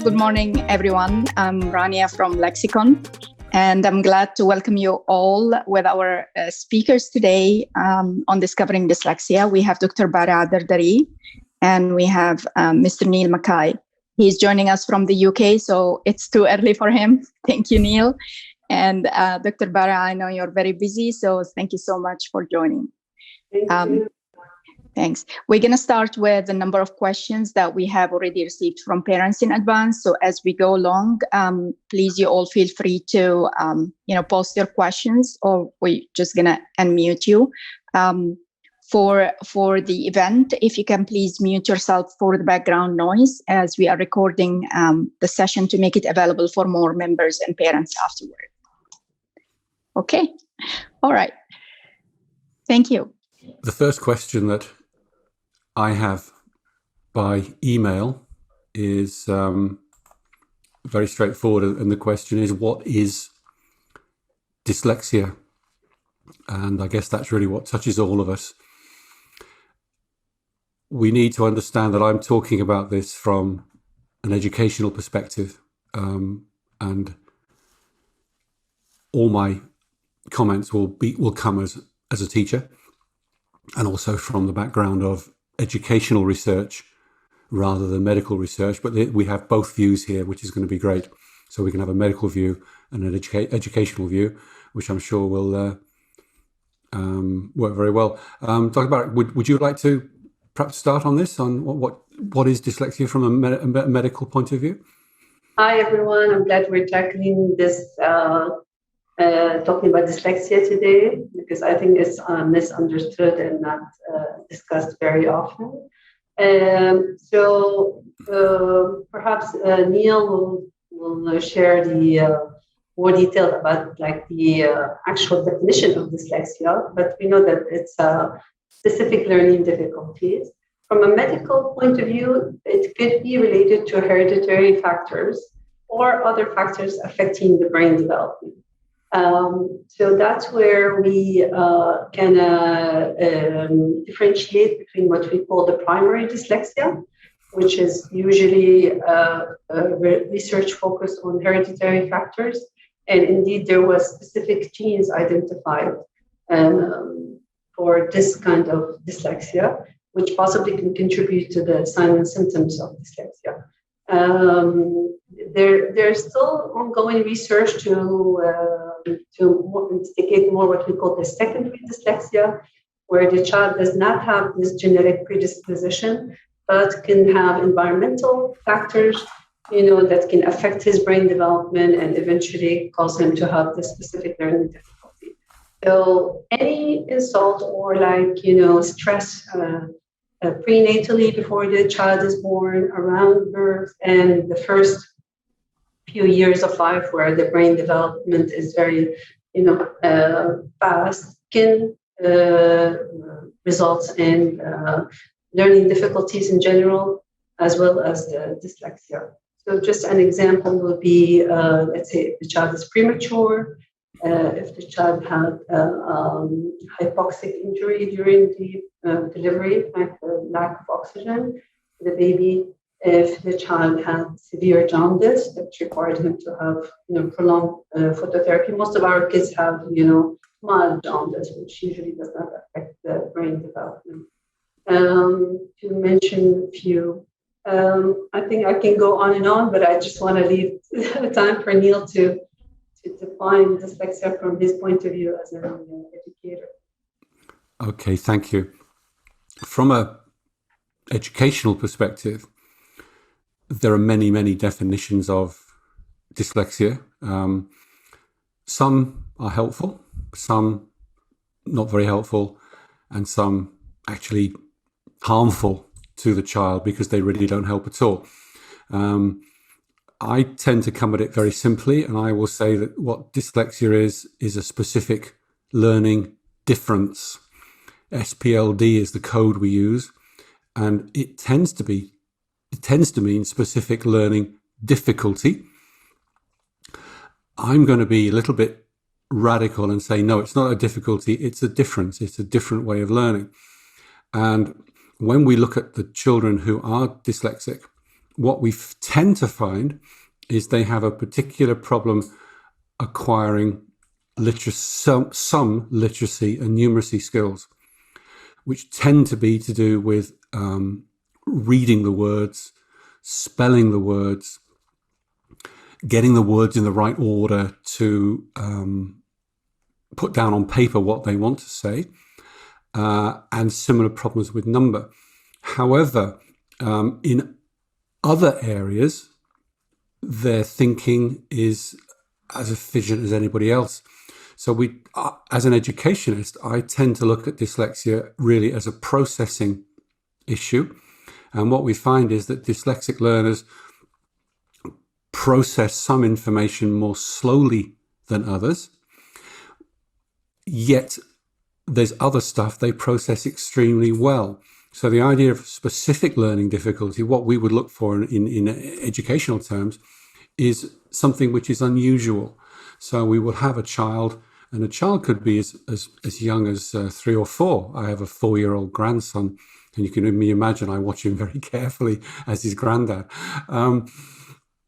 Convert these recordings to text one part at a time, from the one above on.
Good morning, everyone. I'm Rania from Lexicon, and I'm glad to welcome you all with our speakers today on Discovering Dyslexia. We have Dr. Bariah Dardari, and we have Mr. Neil MacKay. He's joining us from the UK, so it's too early for him. Thank you, Neil. And Dr. Bariah, I know you're very busy, so thank you so much for joining. Thank you. Thanks. We're going to start with a number of questions that we have already received from parents in advance. So as we go along, please, you all feel free to, post your questions, or we're just going to unmute you. For the event, if you can please mute yourself for the background noise, as we are recording the session to make it available for more members and parents afterward. Okay. All right. Thank you. The first question that I have by email is very straightforward, and the question is, what is dyslexia? And I guess that's really what touches all of us. We need to understand that I'm talking about this from an educational perspective, and all my comments will come as a teacher, and also from the background of educational research rather than medical research. But we have both views here, which is going to be great. So we can have a medical view and an educational view, which I'm sure will work very well. Dr. Bariah, would you like to perhaps start on this, on what is dyslexia from a medical point of view? Hi, everyone. I'm glad we're tackling this, talking about dyslexia today, because I think it's misunderstood and not discussed very often. So perhaps Neil will share the more detail about the actual definition of dyslexia, but we know that it's specific learning difficulties. From a medical point of view, it could be related to hereditary factors or other factors affecting the brain development. So that's where we can differentiate between what we call the primary dyslexia, which is usually research focused on hereditary factors. And indeed, there was specific genes identified for this kind of dyslexia, which possibly can contribute to the signs and symptoms of dyslexia. There's still ongoing research to investigate more what we call the secondary dyslexia, where the child does not have this genetic predisposition, but can have environmental factors, that can affect his brain development and eventually cause him to have this specific learning difficulty. So any insult or stress prenatally before the child is born, around birth, and the first few years of life where the brain development is very, fast, can result in learning difficulties in general, as well as the dyslexia. So just an example would be, let's say, if the child is premature, if the child had hypoxic injury during the delivery, like the lack of oxygen, the baby, if the child had severe jaundice that required him to have, prolonged phototherapy. Most of our kids have, mild jaundice, which usually does not affect the brain development. To mention a few, I think I can go on and on, but I just want to leave time for Neil to define dyslexia from his point of view as an educator. Okay, thank you. From a educational perspective, there are many, many definitions of dyslexia. Some are helpful, some not very helpful, and some actually harmful to the child because they really don't help at all. I tend to come at it very simply, and I will say that what dyslexia is a specific learning difference. SPLD is the code we use, and it tends to mean specific learning difficulty. I'm going to be a little bit radical and say, no, it's not a difficulty, it's a difference. It's a different way of learning. And when we look at the children who are dyslexic, what we tend to find is they have a particular problem acquiring some literacy and numeracy skills, which tend to be to do with reading the words, spelling the words, getting the words in the right order to put down on paper what they want to say, and similar problems with number. However, in other areas, their thinking is as efficient as anybody else. So we, as an educationist, I tend to look at dyslexia really as a processing issue. And what we find is that dyslexic learners process some information more slowly than others, yet there's other stuff they process extremely well. So the idea of specific learning difficulty, what we would look for in educational terms, is something which is unusual. So we will have a child, and a child could be as young as 3 or 4. I have a 4-year-old grandson, and you can imagine I watch him very carefully as his granddad.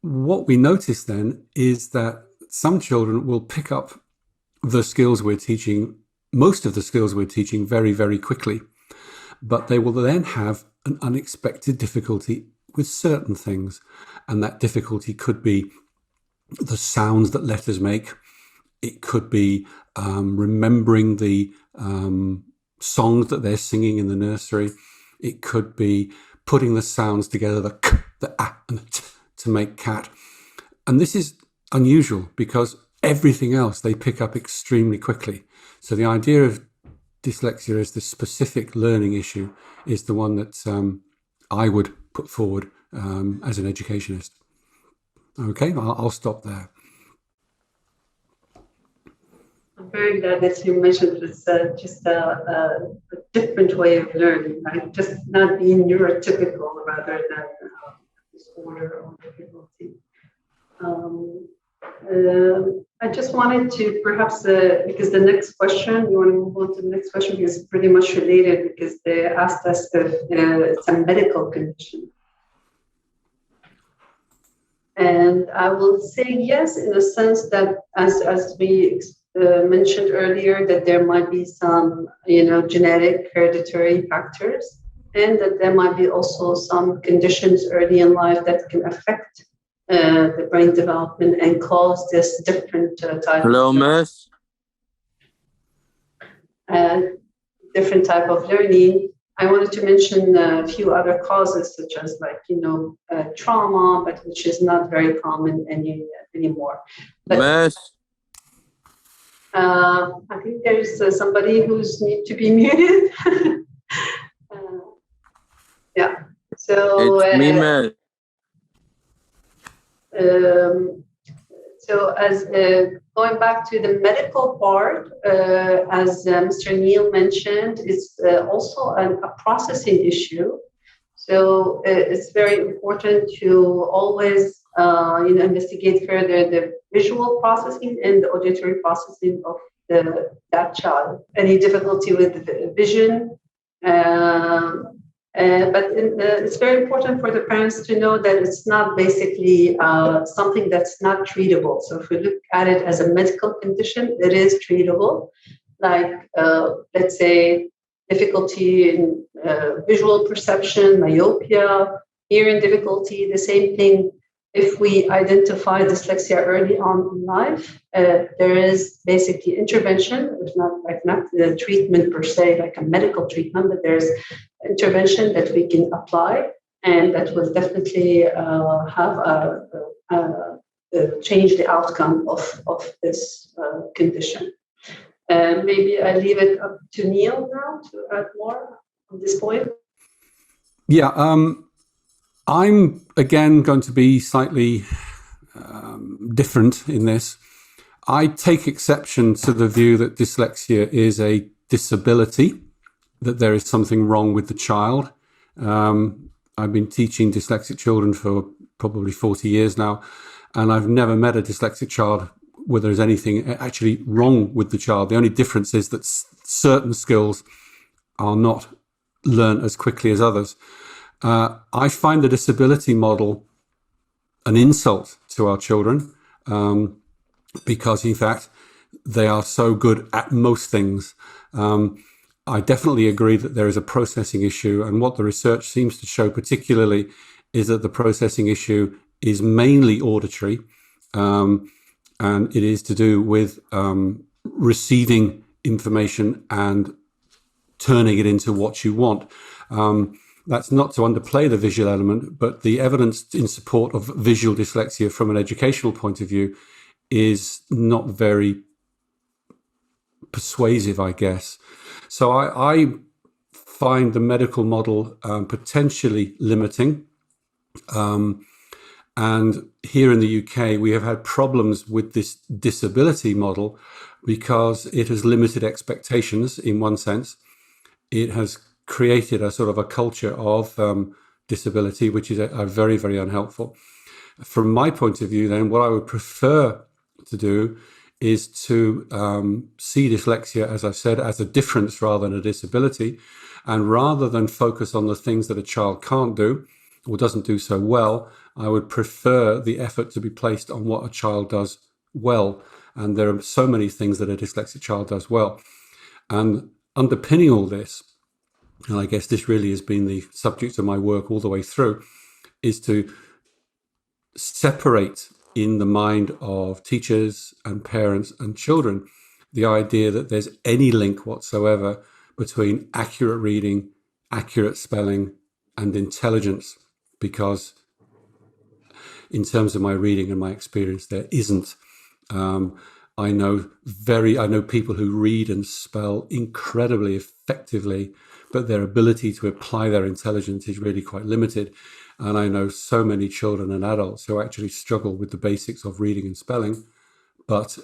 What we notice then is that some children will pick up the skills we're teaching, most of the skills we're teaching, very, very quickly. But they will then have an unexpected difficulty with certain things. And that difficulty could be the sounds that letters make. It could be remembering the songs that they're singing in the nursery. It could be putting the sounds together, the k, the a, and the t, to make cat. And this is unusual because everything else they pick up extremely quickly. So the idea of dyslexia as the specific learning issue is the one that I would put forward as an educationist. Okay, I'll stop there. I'm very glad that you mentioned this, just a different way of learning, right? Just not being neurotypical rather than disorder or difficulty. I just wanted to perhaps, because the next question, you want to move on to the next question because it's pretty much related, because they asked us if it's a medical condition. And I will say yes, in the sense that as we mentioned earlier, that there might be some, genetic hereditary factors, and that there might be also some conditions early in life that can affect the brain development and cause this different type. Hello, miss. Different type of learning. I wanted to mention a few other causes, such as trauma, but which is not very common anymore. But, miss. I think there's somebody who's need to be muted. Yeah. So It's me, miss. So as going back to the medical part, as Mr. Neil mentioned, it's also a processing issue. So it's very important to always investigate further the visual processing and the auditory processing of that child. Any difficulty with the vision, but it's very important for the parents to know that it's not basically something that's not treatable. So if we look at it as a medical condition, it is treatable. Like, let's say, difficulty in visual perception, myopia, hearing difficulty, the same thing. If we identify dyslexia early on in life, there is basically intervention. It's not the treatment per se, like a medical treatment, but there's intervention that we can apply, and that will definitely change the outcome of this condition. Maybe I leave it up to Neil now to add more on this point. Yeah, I'm again going to be slightly different in this. I take exception to the view that dyslexia is a disability, that there is something wrong with the child. I've been teaching dyslexic children for probably 40 years now, and I've never met a dyslexic child where there's anything actually wrong with the child. The only difference is that certain skills are not learned as quickly as others. I find the disability model an insult to our children, because in fact, they are so good at most things. I definitely agree that there is a processing issue, and what the research seems to show particularly is that the processing issue is mainly auditory, and it is to do with receiving information and turning it into what you want. That's not to underplay the visual element, but the evidence in support of visual dyslexia from an educational point of view is not very persuasive, I guess. So I find the medical model potentially limiting. And here in the UK, we have had problems with this disability model because it has limited expectations in one sense. It has created a sort of a culture of disability, which is a very, very unhelpful. From my point of view, then, what I would prefer to do is to see dyslexia, as I've said, as a difference rather than a disability. And rather than focus on the things that a child can't do or doesn't do so well, I would prefer the effort to be placed on what a child does well. And there are so many things that a dyslexic child does well. And underpinning all this, and I guess this really has been the subject of my work all the way through, is to separate in the mind of teachers and parents and children the idea that there's any link whatsoever between accurate reading, accurate spelling, and intelligence, because in terms of my reading and my experience, there isn't. I know people who read and spell incredibly effectively, but their ability to apply their intelligence is really quite limited. And I know so many children and adults who actually struggle with the basics of reading and spelling, but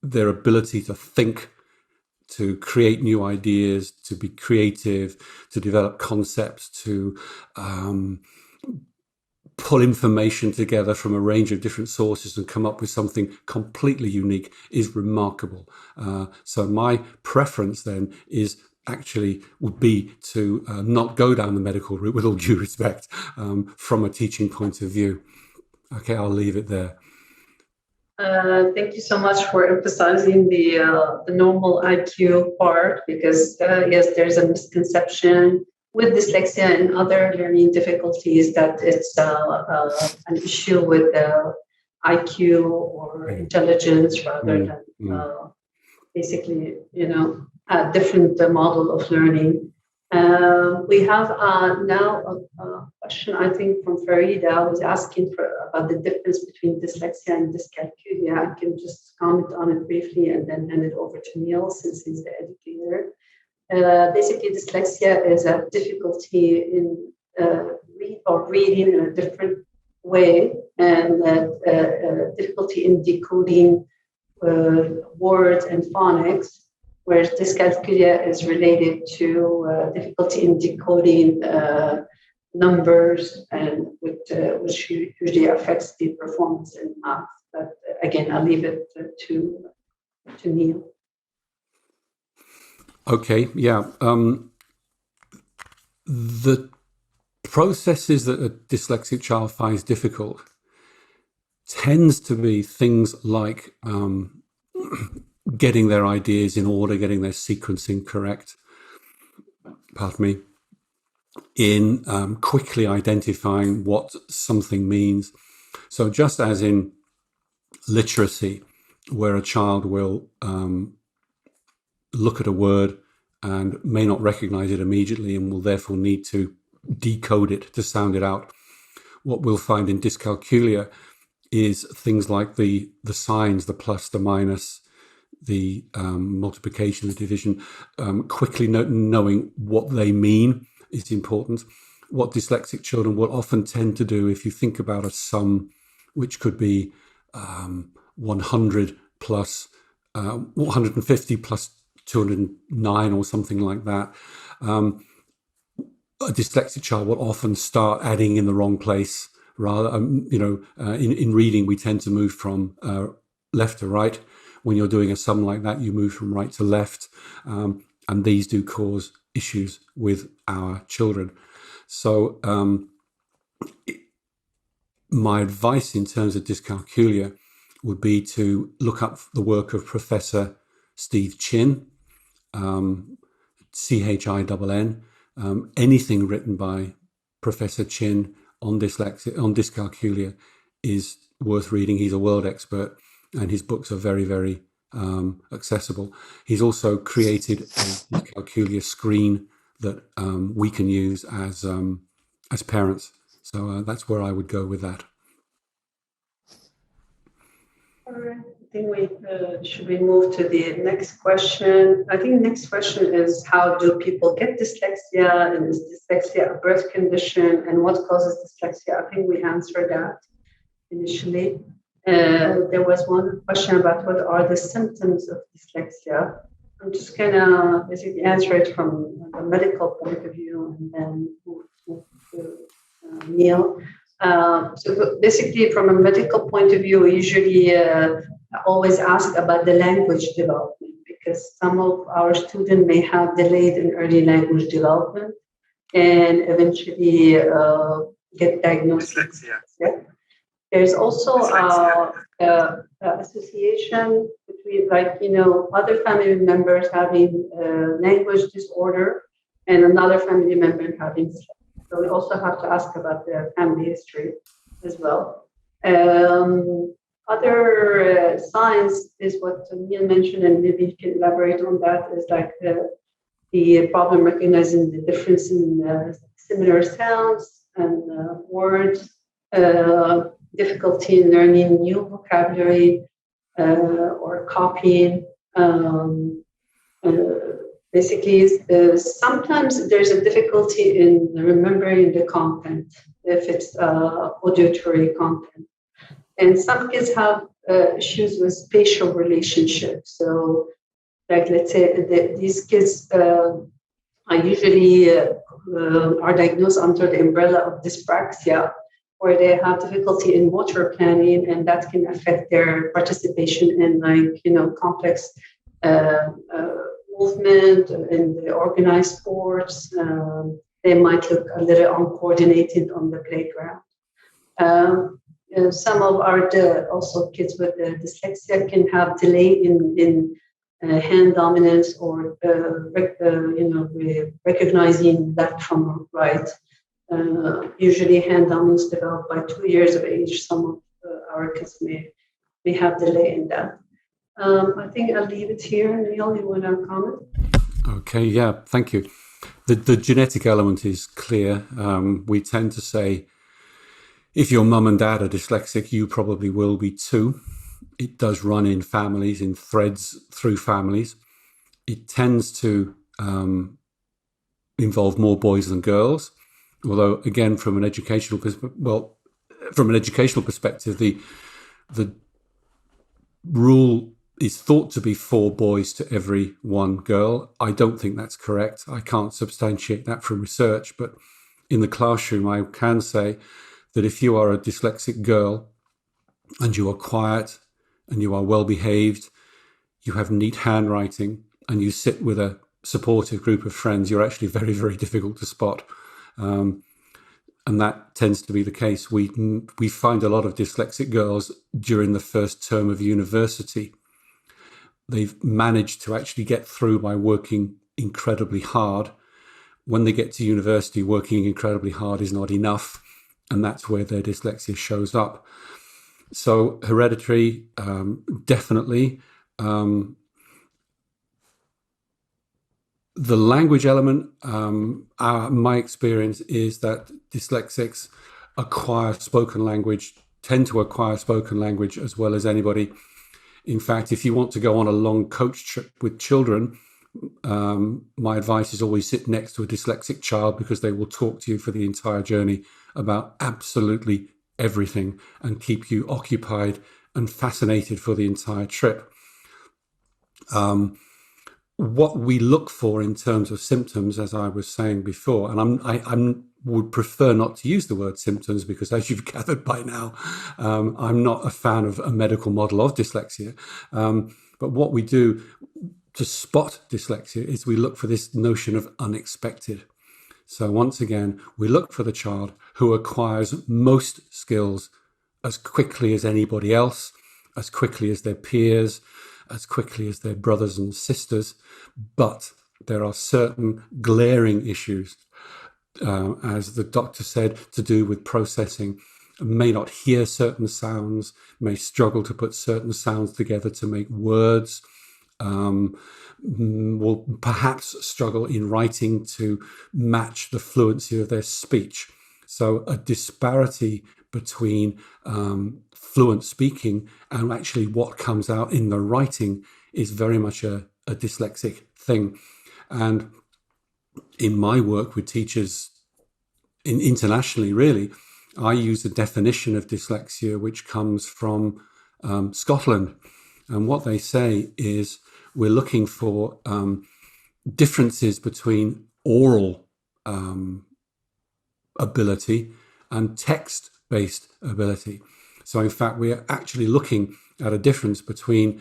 their ability to think, to create new ideas, to be creative, to develop concepts, to pull information together from a range of different sources and come up with something completely unique is remarkable. So my preference then would be to not go down the medical route, with all due respect, from a teaching point of view. Okay, I'll leave it there. Thank you so much for emphasizing the normal IQ part, because yes, there's a misconception with dyslexia and other learning difficulties that it's an issue with IQ or intelligence rather than basically, a different model of learning. We have now a question, I think, from Farida, who's asking about the difference between dyslexia and dyscalculia. I can just comment on it briefly and then hand it over to Neil, since he's the educator. Basically, dyslexia is a difficulty in reading in a different way, and difficulty in decoding words and phonics, whereas dyscalculia is related to difficulty in decoding numbers, and which usually affects the performance in math. But again, I'll leave it to Neil. Okay, yeah. The processes that a dyslexic child finds difficult tends to be things like getting their ideas in order, getting their sequencing correct, in quickly identifying what something means. So just as in literacy, where a child will look at a word and may not recognize it immediately and will therefore need to decode it to sound it out, what we'll find in dyscalculia is things like the signs, the plus, the minus, the multiplication, the division, quickly knowing what they mean is important. What dyslexic children will often tend to do, if you think about a sum, which could be 100 plus 150 plus 209 or something like that, a dyslexic child will often start adding in the wrong place. Rather, in reading, we tend to move from left to right. When you're doing a sum like that, you move from right to left. And these do cause issues with our children. So my advice in terms of dyscalculia would be to look up the work of Professor Steve Chin, Chinn. Anything written by Professor Chin on dyslexia, on dyscalculia, is worth reading. He's a world expert, and his books are very, very accessible. He's also created a dyscalculia screen that we can use as parents. So that's where I would go with that. All right. I think should we move to the next question? I think the next question is, how do people get dyslexia, and is dyslexia a birth condition, and what causes dyslexia? I think we answered that initially. There was one question about what are the symptoms of dyslexia. I'm just gonna basically answer it from a medical point of view, and then move to Neil. So basically, from a medical point of view, we usually always ask about the language development, because some of our students may have delayed in early language development and eventually get diagnosed with dyslexia. There's also association between, other family members having language disorder and another family member having dyslexia. So we also have to ask about their family history as well. Other signs is what Neil mentioned, and maybe you can elaborate on that, is like the problem recognizing the difference in similar sounds and words, difficulty in learning new vocabulary or copying. Basically, sometimes there's a difficulty in remembering the content if it's auditory content. And some kids have issues with spatial relationships. So, like, let's say these kids are usually are diagnosed under the umbrella of dyspraxia, where they have difficulty in motor planning, and that can affect their participation in, complex movement in the organized sports. They might look a little uncoordinated on the playground. Some of our also kids with dyslexia can have delay in hand dominance or recognizing left from right. Usually, hand dominance developed by 2 years of age. Some of our kids may have delay in that. I think I'll leave it here. Neil, you want to comment? Okay, yeah, thank you. The genetic element is clear. We tend to say, if your mum and dad are dyslexic, you probably will be too. It does run in families, in threads through families. It tends to involve more boys than girls. Although, again, from an educational perspective, the rule is thought to be 4 boys to every 1 girl. I don't think that's correct. I can't substantiate that from research, but in the classroom, I can say that if you are a dyslexic girl and you are quiet and you are well behaved, you have neat handwriting, and you sit with a supportive group of friends, you're actually very, very difficult to spot. And that tends to be the case. We find a lot of dyslexic girls during the first term of university. They've managed to actually get through by working incredibly hard. When they get to university, working incredibly hard is not enough, and that's where their dyslexia shows up. So hereditary, definitely. The language element, my experience is that dyslexics tend to acquire spoken language as well as anybody. In fact, if you want to go on a long coach trip with children, my advice is always sit next to a dyslexic child, because they will talk to you for the entire journey about absolutely everything and keep you occupied and fascinated for the entire trip. What we look for in terms of symptoms, as I was saying before, and I would prefer not to use the word symptoms, because as you've gathered by now, I'm not a fan of a medical model of dyslexia. But what we do to spot dyslexia is we look for this notion of unexpected. So once again, we look for the child who acquires most skills as quickly as anybody else, as quickly as their peers, as quickly as their brothers and sisters. But there are certain glaring issues, as the doctor said, to do with processing. May not hear certain sounds, may struggle to put certain sounds together to make words, will perhaps struggle in writing to match the fluency of their speech. So a disparity between fluent speaking and actually what comes out in the writing is very much a dyslexic thing. And in my work with teachers internationally, really, I use a definition of dyslexia which comes from Scotland. And what they say is we're looking for differences between oral ability and text-based ability. So in fact, we are actually looking at a difference between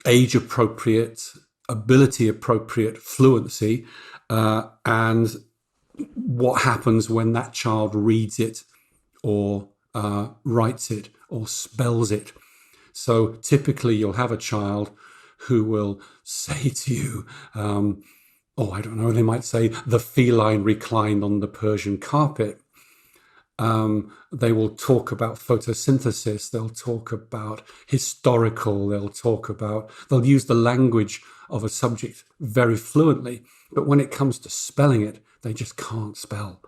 age-appropriate, ability-appropriate fluency and what happens when that child reads it or writes it or spells it. So typically you'll have a child who will say to you, I don't know, they might say, the feline reclined on the Persian carpet. They will talk about photosynthesis, they'll talk about historical, they'll use the language of a subject very fluently, but when it comes to spelling it, they just can't spell.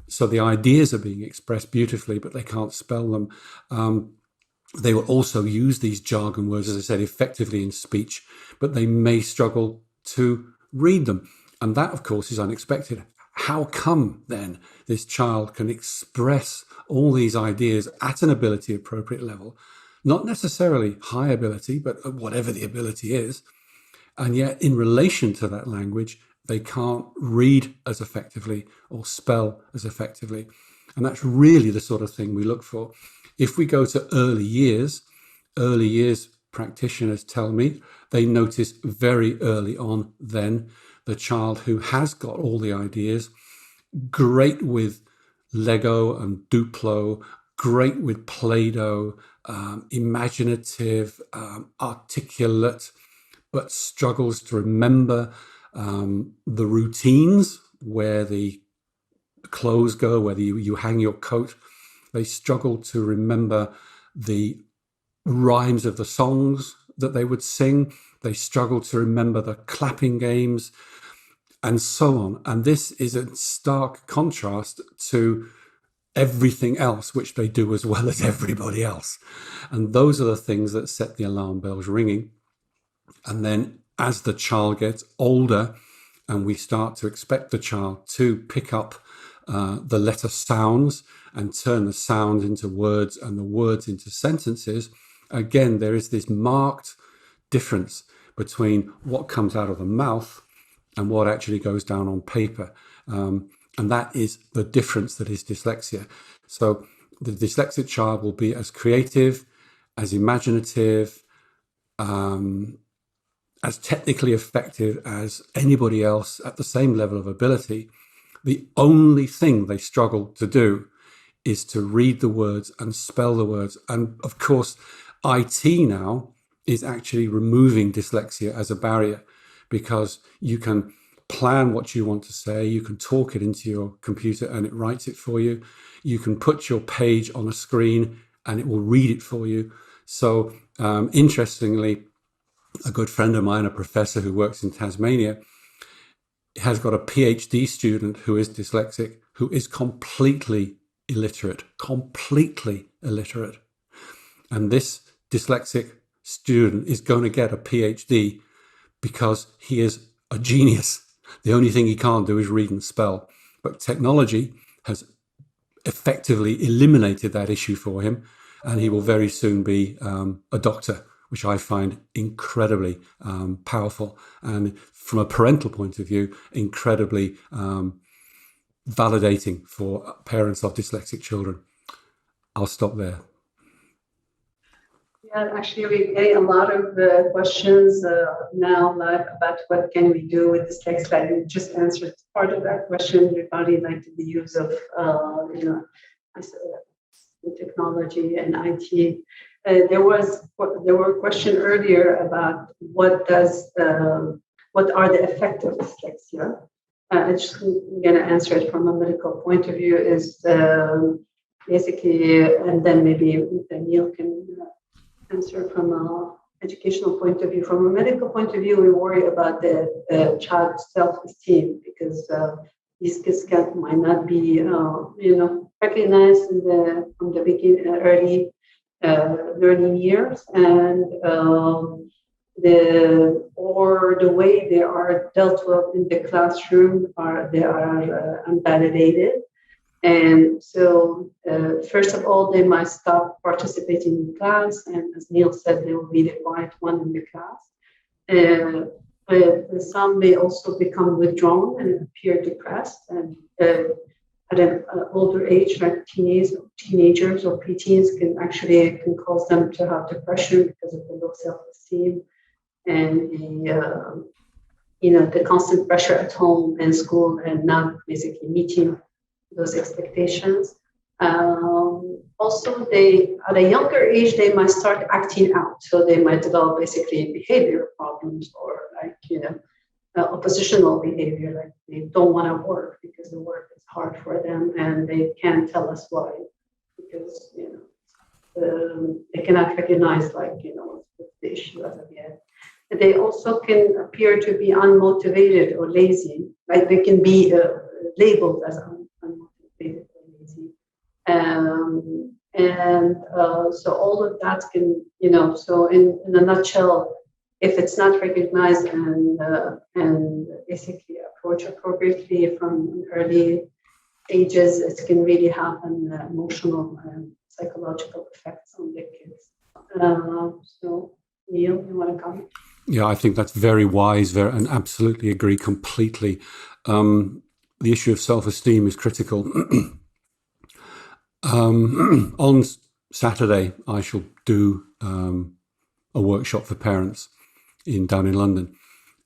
So the ideas are being expressed beautifully, but they can't spell them. They will also use these jargon words, as I said, effectively in speech, but they may struggle to read them. And that, of course, is unexpected. How come, then, this child can express all these ideas at an ability appropriate level, not necessarily high ability, but whatever the ability is, and yet in relation to that language, they can't read as effectively or spell as effectively? And that's really the sort of thing we look for. If we go to early years practitioners tell me they notice very early on then the child who has got all the ideas, great with Lego and Duplo, great with Play-Doh, imaginative, articulate, but struggles to remember the routines where the clothes go, whether you hang your coat. They struggle to remember the rhymes of the songs that they would sing. They struggle to remember the clapping games and so on. And this is a stark contrast to everything else, which they do as well as everybody else. And those are the things that set the alarm bells ringing. And then as the child gets older and we start to expect the child to pick up the letter sounds and turn the sounds into words and the words into sentences, again, there is this marked difference between what comes out of the mouth and what actually goes down on paper. And that is the difference that is dyslexia. So the dyslexic child will be as creative, as imaginative, as technically effective as anybody else at the same level of ability. The only thing they struggle to do is to read the words and spell the words. And of course, IT now is actually removing dyslexia as a barrier, because you can plan what you want to say, you can talk it into your computer and it writes it for you, you can put your page on a screen and it will read it for you. So interestingly, a good friend of mine, a professor who works in Tasmania, has got a PhD student who is dyslexic, who is completely illiterate. And this dyslexic student is going to get a PhD because he is a genius. The only thing he can't do is read and spell. But technology has effectively eliminated that issue for him, and he will very soon be a doctor, which I find incredibly powerful, and from a parental point of view, incredibly validating for parents of dyslexic children. I'll stop there. Yeah, actually, we get a lot of questions now about what can we do with dyslexia. You just answered part of that question regarding like the use of technology and IT. There were questions earlier about what are the effects of dyslexia. I'm just going to answer it from a medical point of view. Is basically, and then maybe Neil can answer from an educational point of view. From a medical point of view, we worry about the child's self-esteem because these kids might not be, recognized from the early learning years, and the way they are dealt with in the classroom are unvalidated. And so, first of all, they might stop participating in class, and as Neil said, they will be the quiet one in the class. Some may also become withdrawn and appear depressed, and at an older age, like teenagers or preteens, can cause them to have depression because of the low self-esteem and the constant pressure at home and school, and not basically meeting those expectations. Also, at a younger age, they might start acting out. So they might develop basically behavior problems or oppositional behavior, like they don't want to work because the work is hard for them and they can't tell us why, because they cannot recognize what's the issue as of yet. They also can appear to be unmotivated or lazy, like they can be labeled as unmotivated or lazy. So all of that can, so in a nutshell, if it's not recognized and basically approached appropriately from early ages, it can really have an emotional and psychological effects on the kids. So, Neil, you want to comment? Yeah, I think that's very wise, and absolutely agree completely. The issue of self-esteem is critical. On Saturday, I shall do a workshop for parents down in London.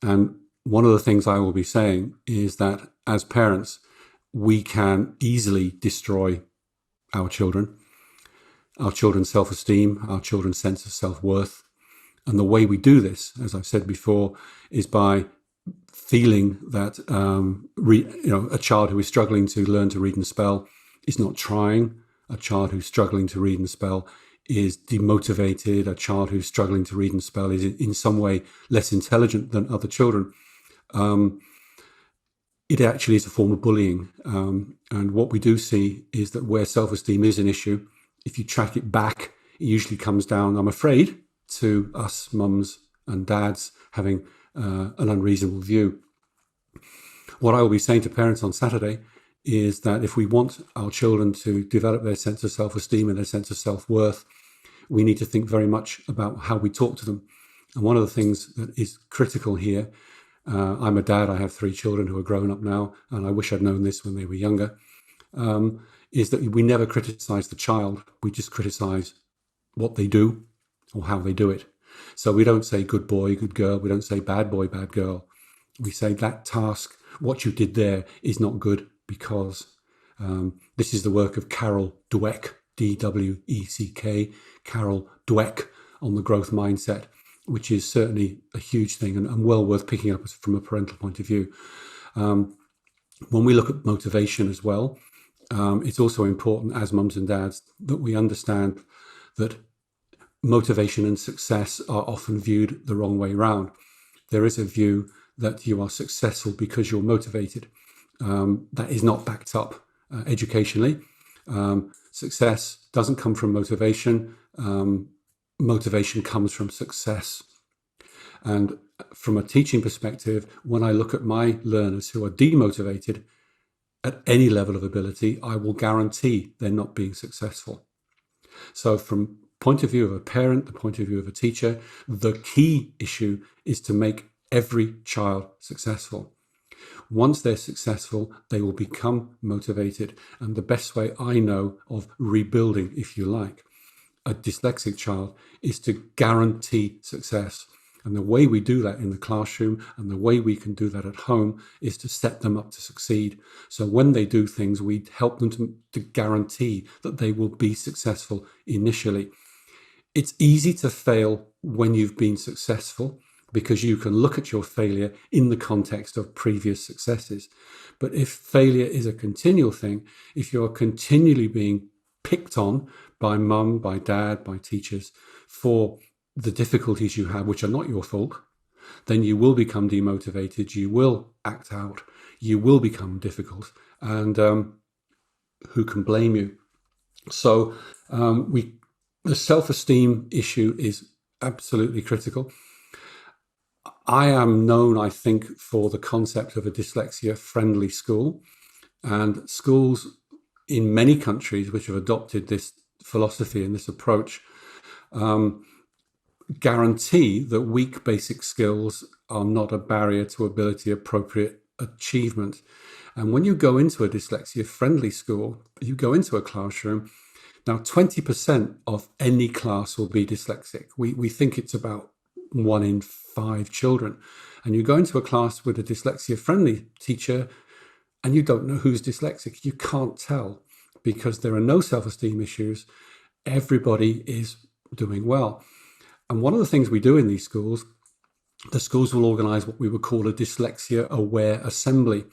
And one of the things I will be saying is that as parents, we can easily destroy our children's self-esteem, our children's sense of self-worth. And the way we do this, as I've said before, is by feeling that a child who is struggling to learn to read and spell is not trying. A child who's struggling to read and spell is demotivated. A child who's struggling to read and spell is in some way less intelligent than other children. It actually is a form of bullying. And what we do see is that where self-esteem is an issue, if you track it back, it usually comes down, I'm afraid, to us mums and dads having an unreasonable view. What I will be saying to parents on Saturday is that if we want our children to develop their sense of self-esteem and their sense of self-worth, we need to think very much about how we talk to them. And one of the things that is critical here, I'm a dad, I have 3 children who are grown up now, and I wish I'd known this when they were younger, is that we never criticize the child, we just criticize what they do or how they do it. So we don't say good boy, good girl, we don't say bad boy, bad girl. We say that task, what you did there is not good, because this is the work of Carol Dweck, D-W-E-C-K, Carol Dweck, on the growth mindset, which is certainly a huge thing and well worth picking up from a parental point of view. When we look at motivation as well, it's also important as mums and dads that we understand that motivation and success are often viewed the wrong way around. There is a view that you are successful because you're motivated. That is not backed up educationally. Success doesn't come from motivation. Motivation comes from success. And from a teaching perspective, when I look at my learners who are demotivated at any level of ability, I will guarantee they're not being successful. So from point of view of a parent, the point of view of a teacher, the key issue is to make every child successful. Once they're successful, they will become motivated. And the best way I know of rebuilding, if you like, a dyslexic child is to guarantee success. And the way we do that in the classroom and the way we can do that at home is to set them up to succeed. So when they do things, we help them to guarantee that they will be successful initially. It's easy to fail when you've been successful because you can look at your failure in the context of previous successes. But if failure is a continual thing, if you're continually being picked on by mum, by dad, by teachers for the difficulties you have, which are not your fault, then you will become demotivated, you will act out, you will become difficult, and who can blame you? So the self-esteem issue is absolutely critical. I am known, I think, for the concept of a dyslexia-friendly school, and schools in many countries which have adopted this philosophy and this approach guarantee that weak basic skills are not a barrier to ability appropriate achievement. And when you go into a dyslexia-friendly school, you go into a classroom, now 20% of any class will be dyslexic. We think it's about 1 in 5 children. And you go into a class with a dyslexia-friendly teacher and you don't know who's dyslexic. You can't tell because there are no self-esteem issues. Everybody is doing well. And one of the things we do in these schools, the schools will organise what we would call a dyslexia-aware assembly.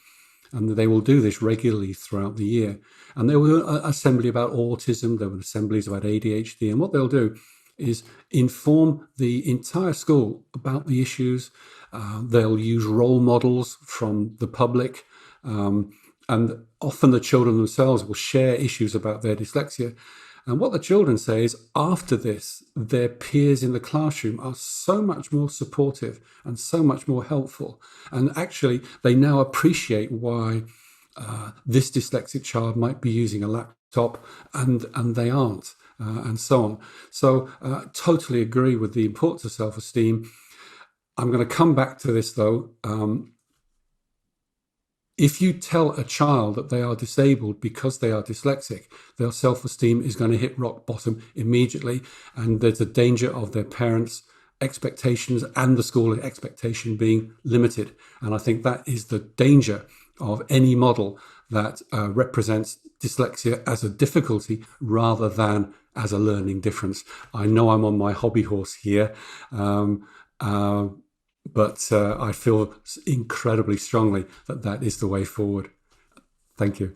And they will do this regularly throughout the year. And they will assembly about autism, there will assemblies about ADHD. And what they'll do is inform the entire school about the issues. They'll use role models from the public. And often the children themselves will share issues about their dyslexia. And what the children say is after this, their peers in the classroom are so much more supportive and so much more helpful. And actually, they now appreciate why this dyslexic child might be using a laptop and they aren't, and so on. So totally agree with the importance of self-esteem. I'm going to come back to this, though. If you tell a child that they are disabled because they are dyslexic, their self-esteem is going to hit rock bottom immediately. And there's a danger of their parents' expectations and the school expectation being limited. And I think that is the danger of any model that represents dyslexia as a difficulty rather than as a learning difference. I know I'm on my hobby horse here. But I feel incredibly strongly that that is the way forward. Thank you.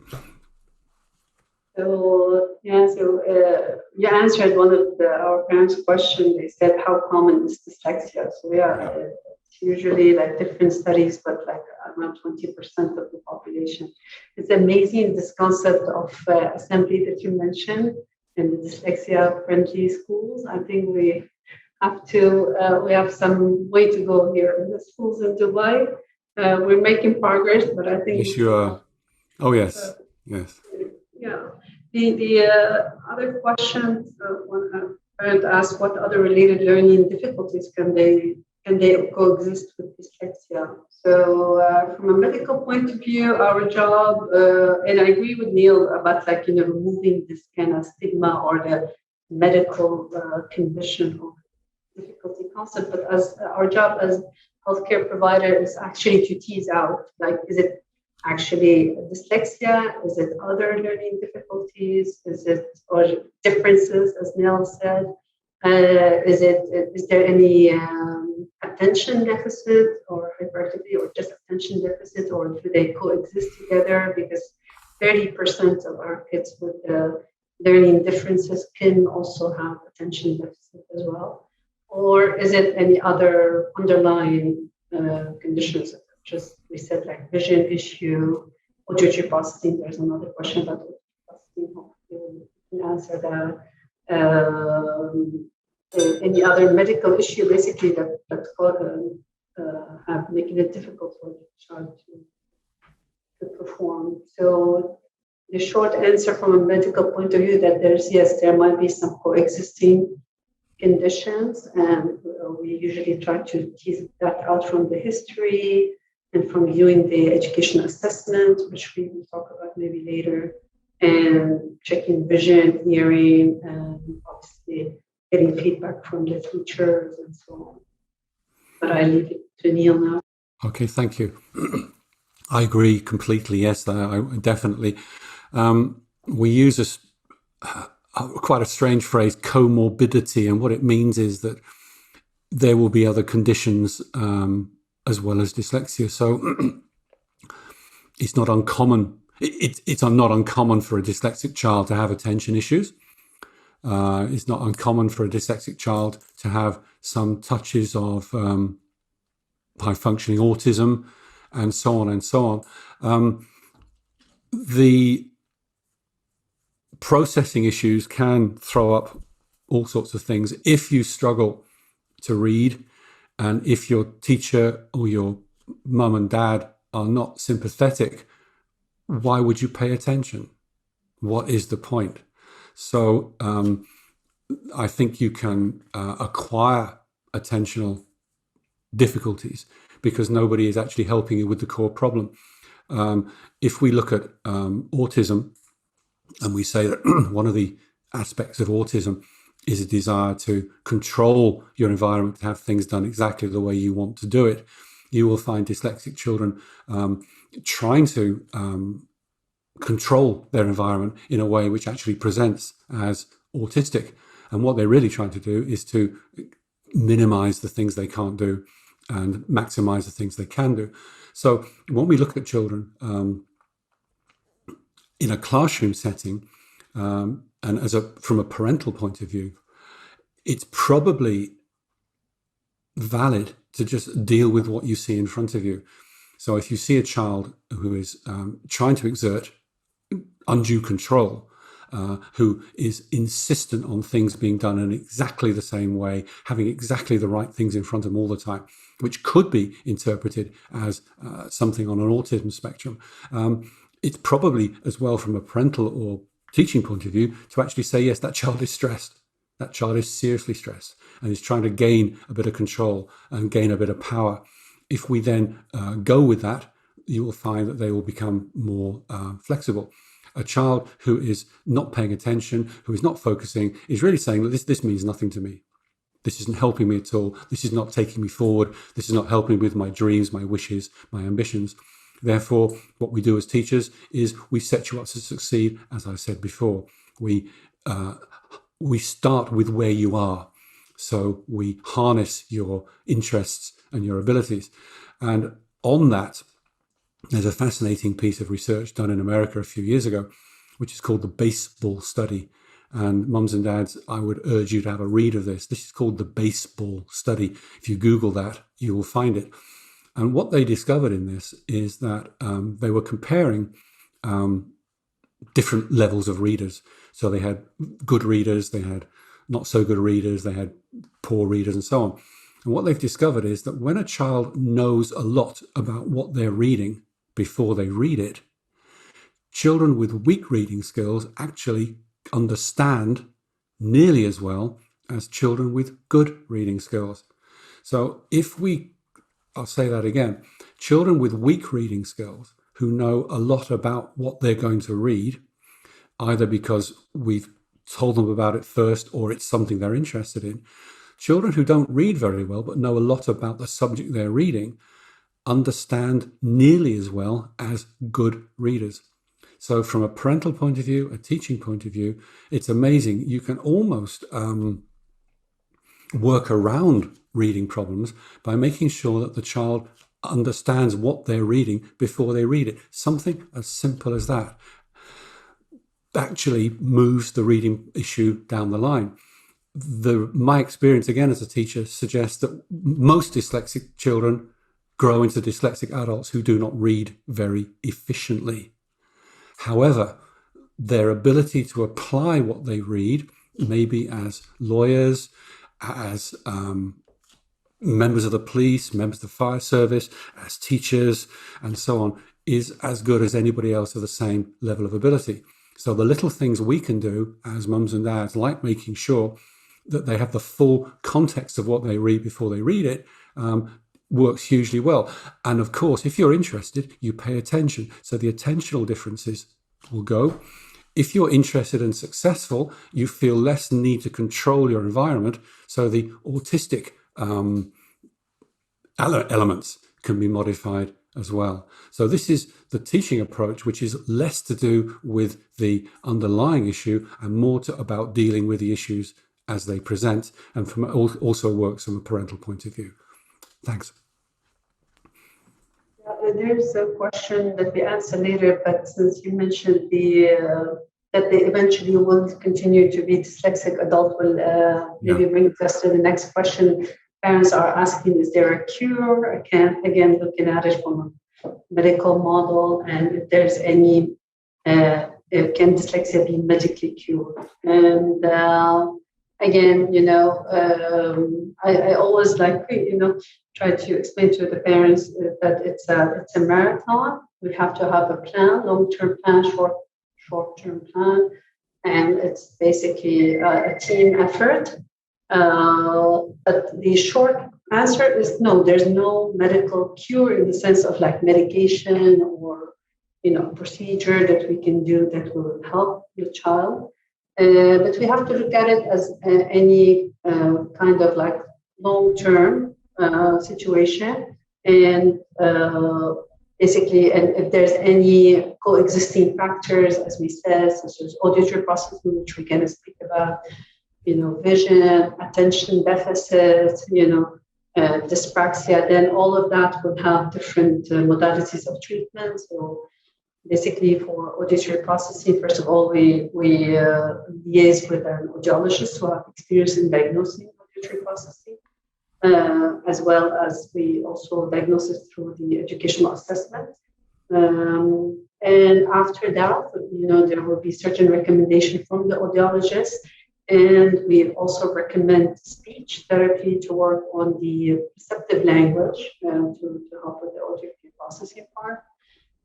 So you answered one of our parents' questions. They said, how common is dyslexia? So it's usually like different studies, but like around 20% of the population. It's amazing, this concept of assembly that you mentioned in the dyslexia-friendly schools. I think we have some way to go here in the schools in Dubai. We're making progress, but I think... Yes, you are. Oh, yes. Yes. Yeah. The other question, one parent asked, what other related learning difficulties can they coexist with dyslexia? So from a medical point of view, our job, and I agree with Neil about removing this kind of stigma or the medical condition or difficulty concept, but as our job as healthcare provider is actually to tease out, is it actually dyslexia? Is it other learning difficulties? Is it or differences, as Neil said? Is there any attention deficit or hyperactivity or just attention deficit, or do they coexist together? Because 30% of our kids with learning differences can also have attention deficit as well. Or is it any other underlying conditions, just we said like vision issue, auditory processing? There's another question about auditory processing. Hopefully we can answer that. Any other medical issue basically that have making it difficult for the child to perform. So the short answer from a medical point of view that there might be some coexisting conditions, and we usually try to tease that out from the history and from viewing the educational assessment, which we will talk about maybe later, and checking vision, hearing, and obviously obviously getting feedback from the teachers and so on. But I leave it to Neil now. Okay, thank you. I agree completely. Yes, I definitely. We use quite a strange phrase, comorbidity, and what it means is that there will be other conditions as well as dyslexia. So it's not uncommon. It's not uncommon for a dyslexic child to have attention issues. It's not uncommon for a dyslexic child to have some touches of high functioning autism, and so on and so on. The processing issues can throw up all sorts of things. If you struggle to read, and if your teacher or your mum and dad are not sympathetic, why would you pay attention? What is the point? So I think you can acquire attentional difficulties because nobody is actually helping you with the core problem. If we look at autism, and we say that one of the aspects of autism is a desire to control your environment, to have things done exactly the way you want to do it, you will find dyslexic children trying to control their environment in a way which actually presents as autistic. And what they're really trying to do is to minimize the things they can't do and maximize the things they can do. So when we look at children in a classroom setting, and from a parental point of view, it's probably valid to just deal with what you see in front of you. So if you see a child who is trying to exert undue control, who is insistent on things being done in exactly the same way, having exactly the right things in front of them all the time, which could be interpreted as something on an autism spectrum, it's probably as well from a parental or teaching point of view to actually say, yes, that child is stressed. That child is seriously stressed and is trying to gain a bit of control and gain a bit of power. If we then go with that, you will find that they will become more flexible. A child who is not paying attention, who is not focusing, is really saying that this means nothing to me. This isn't helping me at all. This is not taking me forward. This is not helping me with my dreams, my wishes, my ambitions. Therefore, what we do as teachers is we set you up to succeed, as I said before. We start with where you are. So we harness your interests and your abilities. And on that, there's a fascinating piece of research done in America a few years ago, which is called the baseball study. And mums and dads, I would urge you to have a read of this. This is called the baseball study. If you Google that, you will find it. And what they discovered in this is that they were comparing different levels of readers. So they had good readers, they had not so good readers, they had poor readers, and so on. And what they've discovered is that when a child knows a lot about what they're reading before they read it, children with weak reading skills actually understand nearly as well as children with good reading skills. So I'll say that again, children with weak reading skills who know a lot about what they're going to read, either because we've told them about it first or it's something they're interested in. Children who don't read very well but know a lot about the subject they're reading understand nearly as well as good readers. So from a parental point of view, a teaching point of view, it's amazing. You can almost work around reading problems by making sure that the child understands what they're reading before they read it. Something as simple as that actually moves the reading issue down the line. My experience, again, as a teacher, suggests that most dyslexic children grow into dyslexic adults who do not read very efficiently. However, their ability to apply what they read, maybe as lawyers, as members of the police, members of the fire service, as teachers, and so on, is as good as anybody else of the same level of ability. So the little things we can do as mums and dads, like making sure that they have the full context of what they read before they read it, works hugely well. And of course, if you're interested, you pay attention. So the attentional differences will go. If you're interested and successful, you feel less need to control your environment. So the autistic elements can be modified as well. So this is the teaching approach, which is less to do with the underlying issue and more about dealing with the issues as they present, and also works from a parental point of view. Thanks. There's a question that we answer later, but since you mentioned that they eventually will continue to be dyslexic, adult will maybe bring us to the next question. Parents are asking, is there a cure? Again, looking at it from a medical model, and if there's any, can dyslexia be medically cured? And again, I always try to explain to the parents that it's a marathon. We have to have a plan, long-term plan, short-term plan, and it's basically a team effort. But the short answer is no, there's no medical cure in the sense of like medication or, procedure that we can do that will help the child. But we have to look at it as any kind of like long-term situation. And basically, and if there's any coexisting factors, as we said, such as auditory processing, which we're going to speak about, vision, attention deficit, dyspraxia, then all of that would have different modalities of treatment. So basically for auditory processing, first of all, we liaise with an audiologist who have experience in diagnosing auditory processing, as well as we also diagnose it through the educational assessment. And after that, there will be certain recommendation from the audiologist. And we also recommend speech therapy to work on the receptive language to help with the auditory processing part.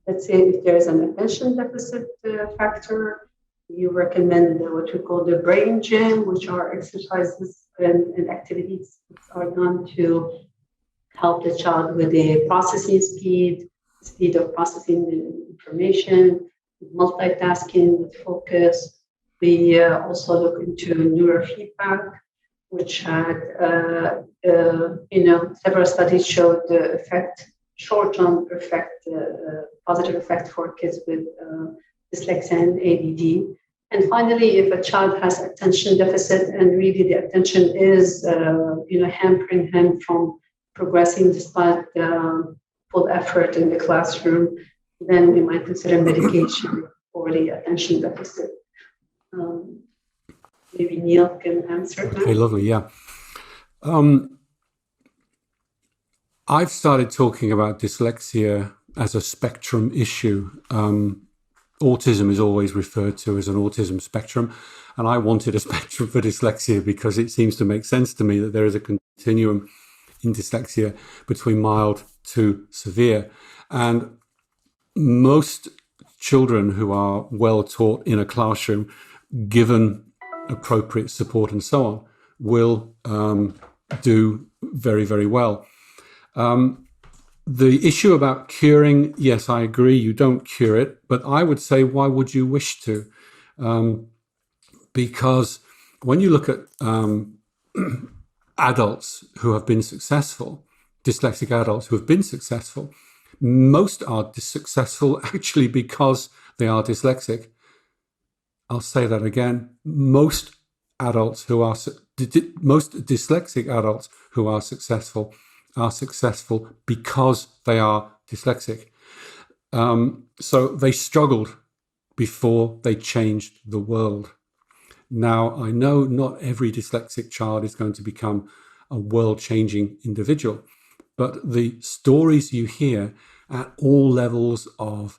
Let's say if there's an attention deficit factor, you recommend what we call the brain gym, which are exercises and activities that are done to help the child with the processing speed of processing the information, multitasking with focus. We also look into neurofeedback, which had, several studies showed the effect, short-term effect, positive effect for kids with dyslexia and ADD. And finally, if a child has attention deficit and really the attention is, hampering him from progressing despite full effort in the classroom, then we might consider medication for the attention deficit. Maybe Neil can answer that. Okay, lovely, yeah. I've started talking about dyslexia as a spectrum issue. Autism is always referred to as an autism spectrum, and I wanted a spectrum for dyslexia because it seems to make sense to me that there is a continuum in dyslexia between mild to severe. And most children who are well taught in a classroom, given appropriate support and so on, will do very, very well. The issue about curing, yes, I agree, you don't cure it, but I would say, why would you wish to? Because when you look at adults who have been successful, dyslexic adults who have been successful, most are successful actually because they are dyslexic. I'll say that again. Most dyslexic adults who are successful because they are dyslexic. So they struggled before they changed the world. Now, I know not every dyslexic child is going to become a world-changing individual, but the stories you hear at all levels of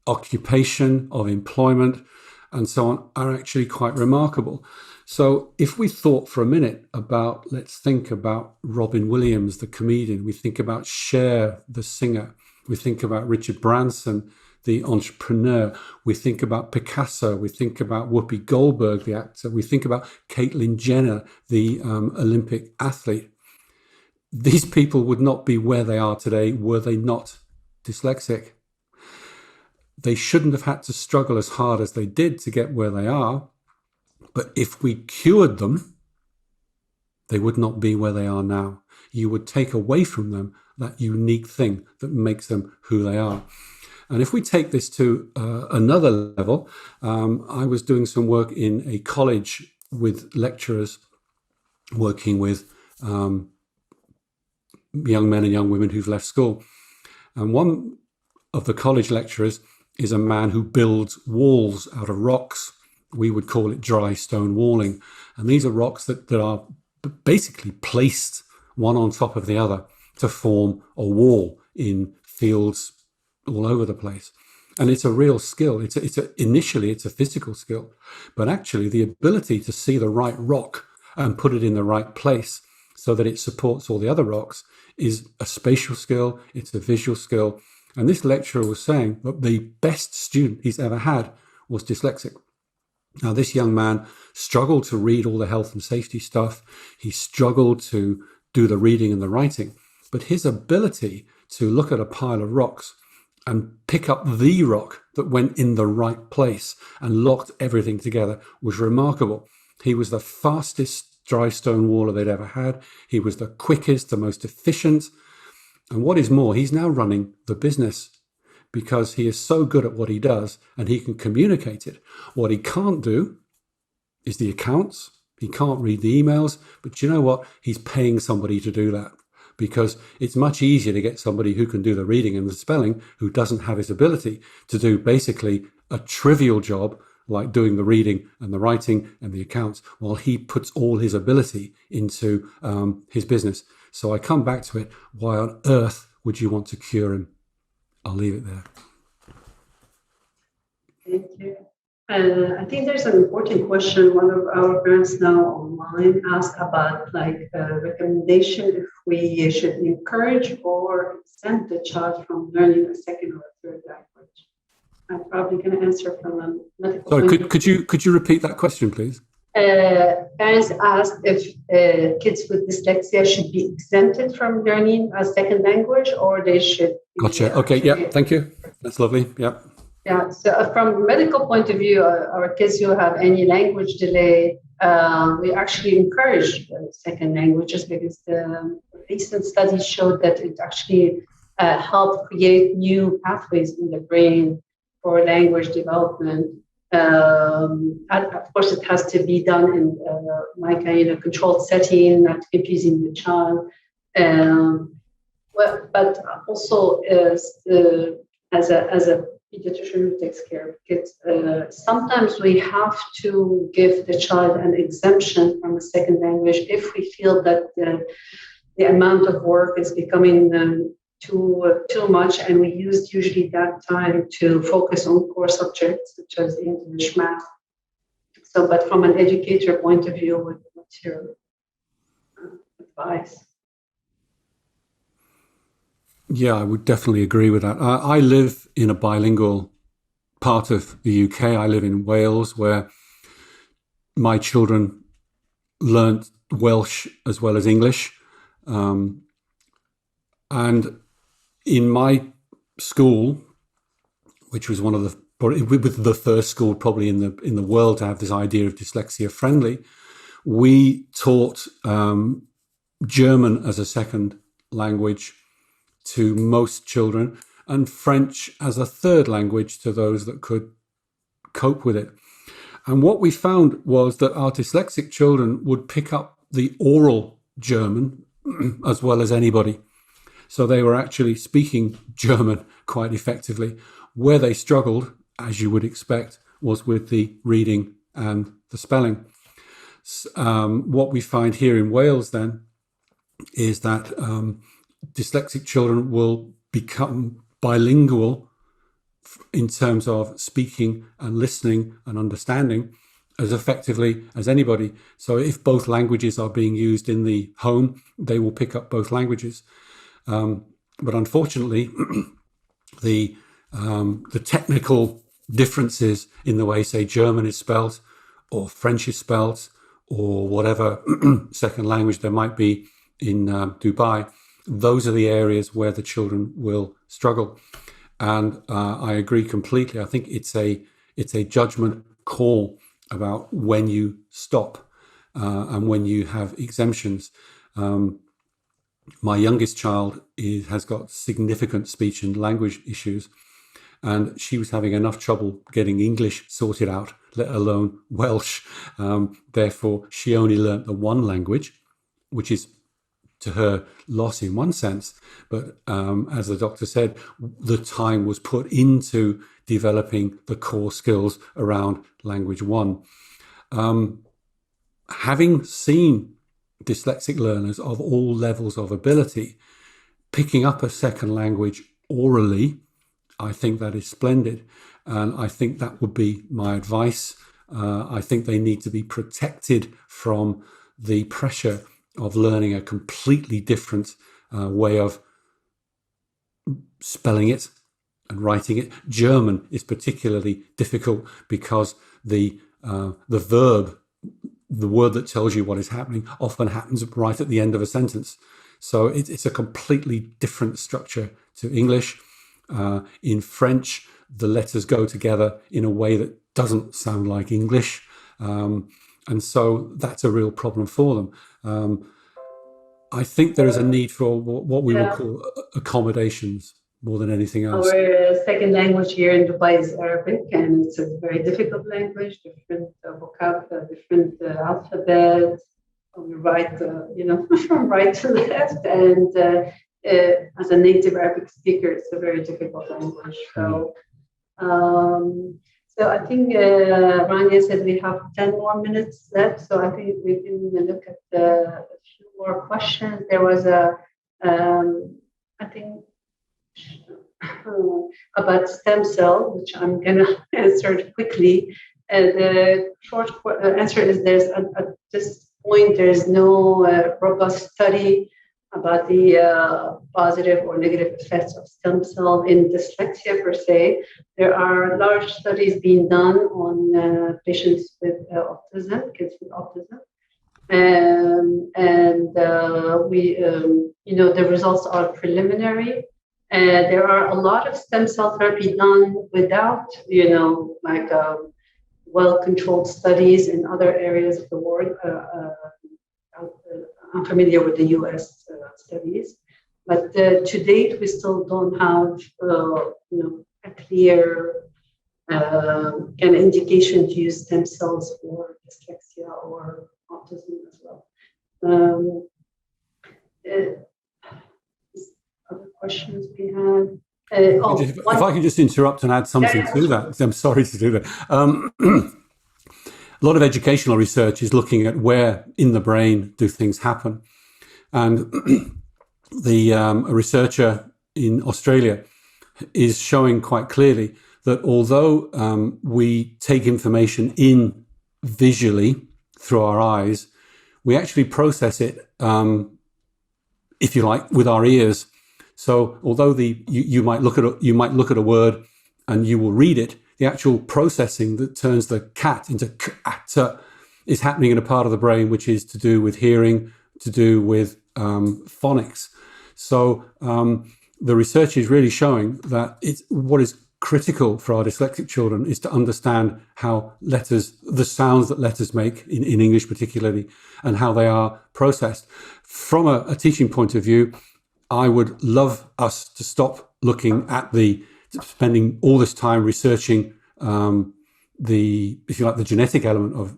occupation, of employment, and so on are actually quite remarkable. So if we thought for a minute about, let's think about Robin Williams, the comedian, we think about Cher, the singer, we think about Richard Branson, the entrepreneur, we think about Picasso, we think about Whoopi Goldberg, the actor, we think about Caitlyn Jenner, the Olympic athlete. These people would not be where they are today were they not dyslexic. they shouldn't have had to struggle as hard as they did to get where they are. But if we cured them, they would not be where they are now. You would take away from them that unique thing that makes them who they are. And if we take this to another level, I was doing some work in a college with lecturers working with young men and young women who've left school. And one of the college lecturers is a man who builds walls out of rocks. We would call it dry stone walling. And these are rocks that are basically placed one on top of the other to form a wall in fields all over the place. And it's a real skill. Initially it's a physical skill, but actually the ability to see the right rock and put it in the right place so that it supports all the other rocks is a spatial skill. It's a visual skill. And this lecturer was saying that the best student he's ever had was dyslexic. Now, this young man struggled to read all the health and safety stuff. He struggled to do the reading and the writing, but his ability to look at a pile of rocks and pick up the rock that went in the right place and locked everything together was remarkable. He was the fastest dry stone waller they'd ever had. He was the quickest, the most efficient. And what is more, he's now running the business because he is so good at what he does and he can communicate it. What he can't do is the accounts. He can't read the emails, but you know what? He's paying somebody to do that, because it's much easier to get somebody who can do the reading and the spelling, who doesn't have his ability to do basically a trivial job like doing the reading and the writing and the accounts, while he puts all his ability into his business. So I come back to it. Why on earth would you want to cure him? I'll leave it there. Thank you. I think there's an important question. One of our parents now online asked about recommendation if we should encourage or exempt the child from learning a second or third language. I'm probably going to answer from a medical. Sorry, could you repeat that question, please? Parents asked if kids with dyslexia should be exempted from learning a second language, or they should. Gotcha. Okay. Yeah. Thank you. That's lovely. Yeah. Yeah. So from a medical point of view, our kids who have any language delay, we actually encourage second languages, because the recent studies showed that it actually helped create new pathways in the brain for language development. Of course, it has to be done in in a controlled setting, not confusing the child. But also as a pediatrician who takes care of kids, sometimes we have to give the child an exemption from a second language if we feel that the amount of work is becoming too much, and we use usually that time to focus on core subjects such as English, math. So, but from an educator point of view, what's your advice? Yeah, I would definitely agree with that. I live in a bilingual part of the UK. I live in Wales, where my children learnt Welsh as well as English. And in my school, which was one of the first school probably in the world to have this idea of dyslexia friendly, we taught German as a second language to most children, and French as a third language to those that could cope with it. And what we found was that our dyslexic children would pick up the oral German as well as anybody. So they were actually speaking German quite effectively. Where they struggled, as you would expect, was with the reading and the spelling. What we find here in Wales then is that dyslexic children will become bilingual in terms of speaking and listening and understanding as effectively as anybody. So if both languages are being used in the home, they will pick up both languages. But unfortunately, the technical differences in the way, say, German is spelt or French is spelt or whatever second language there might be in Dubai, those are the areas where the children will struggle. And I agree completely. I think it's a judgment call about when you stop and when you have exemptions. My youngest child has got significant speech and language issues, and she was having enough trouble getting English sorted out, let alone Welsh. Therefore, she only learnt the one language, which is to her loss in one sense. But as the doctor said, the time was put into developing the core skills around language one. Having seen dyslexic learners of all levels of ability picking up a second language orally, I think that is splendid. And I think that would be my advice. I think they need to be protected from the pressure of learning a completely different way of spelling it and writing it. German is particularly difficult because the verb, the word that tells you what is happening, often happens right at the end of a sentence. So it's a completely different structure to English. In French, the letters go together in a way that doesn't sound like English. And so that's a real problem for them. I think there is a need for what we would call accommodations more than anything else. Our second language here in Dubai is Arabic, and it's a very difficult language, different vocabulary, different alphabet. We write, from right to left. And as a native Arabic speaker, it's a very difficult language. So I think Rania said we have 10 more minutes left. So I think we can look at a few more questions. There was about stem cell, which I'm going to answer quickly. The short answer is at this point, there's no robust study about the positive or negative effects of stem cell in dyslexia per se. There are large studies being done on patients with autism, kids with autism. The results are preliminary. There are a lot of stem cell therapy done without, well-controlled studies in other areas of the world. I'm familiar with the U.S. Studies, but to date, we still don't have, a clear kind of indication to use stem cells for dyslexia or autism as well. Other questions we had? If I can just interrupt and add something to that, I'm sorry to do that. A lot of educational research is looking at where in the brain do things happen. And a researcher in Australia is showing quite clearly that although we take information in visually through our eyes, we actually process it, if you like, with our ears. So although you might look at a word and you will read it, the actual processing that turns the cat into cat is happening in a part of the brain which is to do with hearing, to do with phonics. So the research is really showing that what is critical for our dyslexic children is to understand how the sounds that letters make, in English particularly, and how they are processed. From a teaching point of view, I would love us to stop looking at spending all this time researching if you like, the genetic element of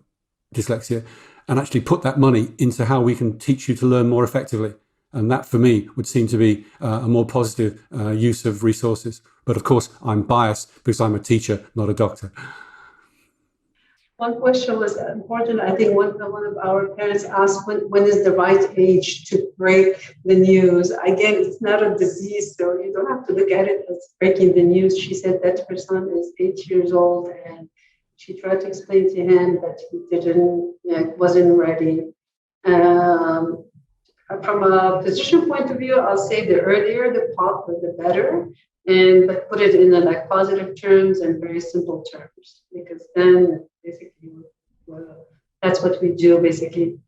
dyslexia, and actually put that money into how we can teach you to learn more effectively. And that, for me, would seem to be a more positive use of resources. But of course, I'm biased because I'm a teacher, not a doctor. One question was important. I think one of our parents asked, when is the right age to break the news? Again, it's not a disease, so you don't have to look at it as breaking the news. She said that her son is 8 years old, and she tried to explain to him that he wasn't ready. From a physician point of view, I'll say the earlier the better, but put it in positive terms and very simple terms, because then basically that's what we do, basically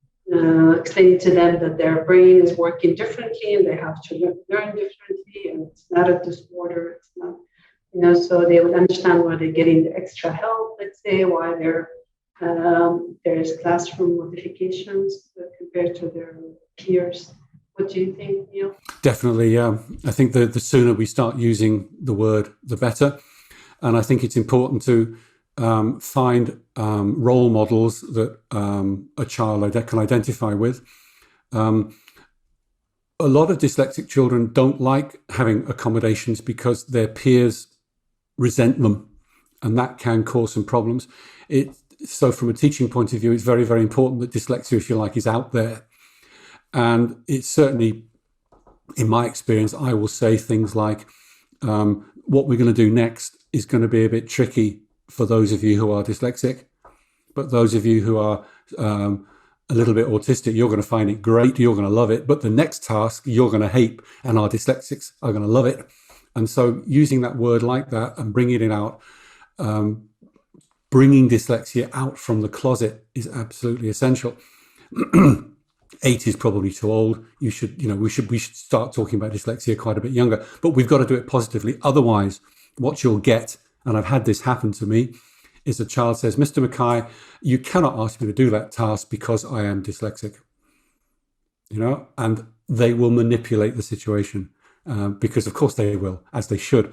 explaining to them that their brain is working differently and they have to learn differently, and it's not a disorder. It's not so they would understand why they're getting the extra help, let's say, why there's classroom modifications compared to their peers. What do you think, Neil? Definitely, yeah. I think the sooner we start using the word, the better. And I think it's important to find role models that a child can identify with. A lot of dyslexic children don't like having accommodations because their peers resent them, and that can cause some problems. So from a teaching point of view, it's very, very important that dyslexia, if you like, is out there. And it's certainly, in my experience, I will say things like, what we're going to do next is going to be a bit tricky for those of you who are dyslexic, but those of you who are a little bit autistic, you're going to find it great, you're going to love it, but the next task you're going to hate, and our dyslexics are going to love it. And so using that word like that and bringing it out, bringing dyslexia out from the closet is absolutely essential. 8 is probably too old. We should start talking about dyslexia quite a bit younger, but we've got to do it positively. Otherwise, what you'll get, and I've had this happen to me, is a child says, Mr. MacKay, you cannot ask me to do that task because I am dyslexic. And they will manipulate the situation because of course they will, as they should.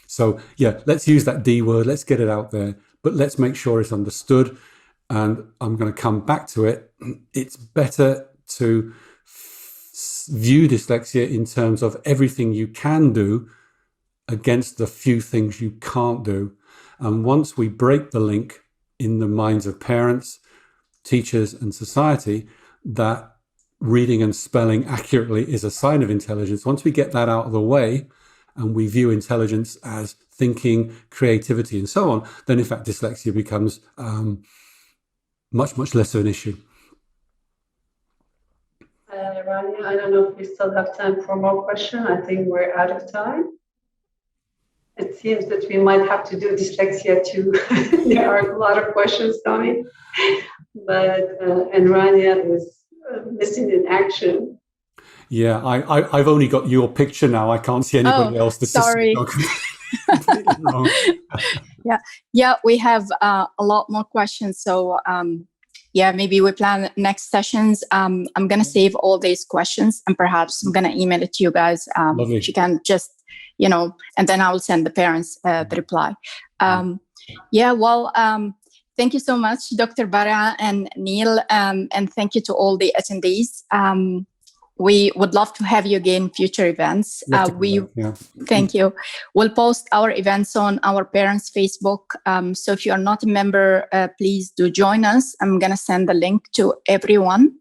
So yeah, let's use that D word, let's get it out there, but let's make sure it's understood. And I'm going to come back to it. It's better to view dyslexia in terms of everything you can do against the few things you can't do. And once we break the link in the minds of parents, teachers, and society that reading and spelling accurately is a sign of intelligence, once we get that out of the way and we view intelligence as thinking, creativity, and so on, then in fact dyslexia becomes much, much less of an issue. Rania, I don't know if we still have time for more questions. I think we're out of time. It seems that we might have to do dyslexia too. There are a lot of questions coming, but and Rania is missing in action. Yeah, I've only got your picture now. I can't see anybody else. The sorry. wrong. Yeah, we have a lot more questions. So maybe we plan next sessions. I'm gonna save all these questions and perhaps I'm gonna email it to you guys. If you can just, and then I will send the parents the reply. Thank you so much, Dr. Bariah and Neil, and thank you to all the attendees. We would love to have you again in future events. Thank you. We'll post our events on our parents' Facebook. So if you are not a member, please do join us. I'm going to send the link to everyone.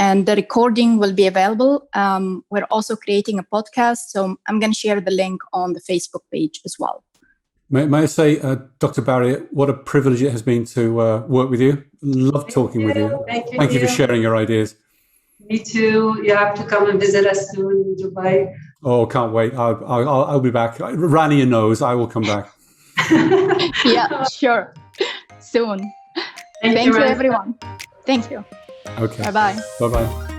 And the recording will be available. We're also creating a podcast. So I'm going to share the link on the Facebook page as well. May I say, Dr. Bariah, what a privilege it has been to work with you. Love talking with you. Thank you for sharing your ideas. Me too. You have to come and visit us soon in Dubai. Oh, can't wait. I'll be back. Rania knows I will come back. Yeah, sure. Soon. Thank you, everyone. Thank you. Okay. Bye-bye. Bye-bye.